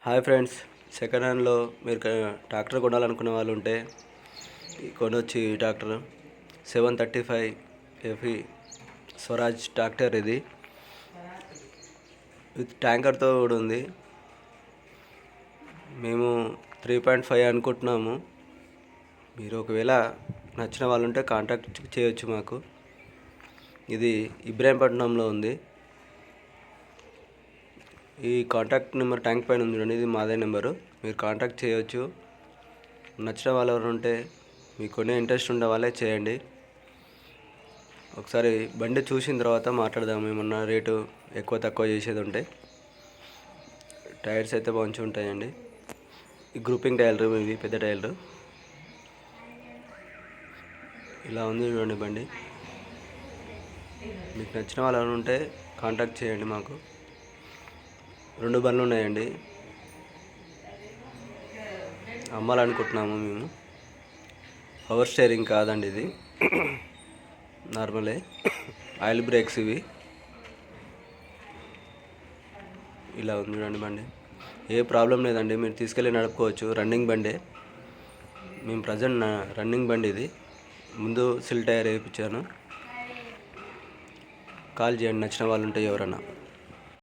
Hi friends, second హ్యాండ్లో మీరు tractor కొనాలనుకునే వాళ్ళు ఉంటే కొనొచ్చి ఈ ట్రాక్టర్ 735 ఎఫ్ఈ స్వరాజ్ ట్రాక్టర్. ఇది విత్ ట్యాంకర్తో కూడా ఉంది. మేము 3.5 అనుకుంటున్నాము. మీరు ఒకవేళ నచ్చిన వాళ్ళు ఉంటే కాంటాక్ట్ చేయొచ్చు మాకు. ఇది ఇబ్రాహీంపట్నంలో ఉంది. ఈ కాంటాక్ట్ నెంబర్ ట్యాంక్ పైన ఉంది చూడండి, ఇది మాదే నెంబరు. మీరు కాంటాక్ట్ చేయవచ్చు. నచ్చిన వాళ్ళు ఎవరు ఉంటే మీకు కొనే ఇంట్రెస్ట్ ఉండే వాళ్ళే చేయండి. ఒకసారి బండి చూసిన తర్వాత మాట్లాడదాము. ఏమన్నా రేటు ఎక్కువ తక్కువ చేసేది ఉంటే. టైర్స్ అయితే మంచిగా ఉంటాయండి. ఈ గ్రూపింగ్ టైర్లు, ఇవి పెద్ద టైర్లు. ఇలా ఉంది చూడండి బండి. మీకు నచ్చిన వాళ్ళు ఎవరు ఉంటే కాంటాక్ట్ చేయండి మాకు. 2 బండ్లు ఉన్నాయండి, అమ్మాలనుకుంటున్నాము మేము. పవర్ స్టీరింగ్ కాదండి, ఇది నార్మలే. ఆయిల్ బ్రేక్స్ ఇవి. ఇలా ఉంది చూడండి బండి. ఏ ప్రాబ్లం లేదండి, మీరు తీసుకెళ్ళి నడుపుకోవచ్చు. రన్నింగ్ బండే. మేము ప్రజెంట్ రన్నింగ్ బండి ఇది. ముందు సిల్ టైర్ వేయించాను. కాల్ చేయండి నచ్చిన వాళ్ళు ఉంటే ఎవరన్నా.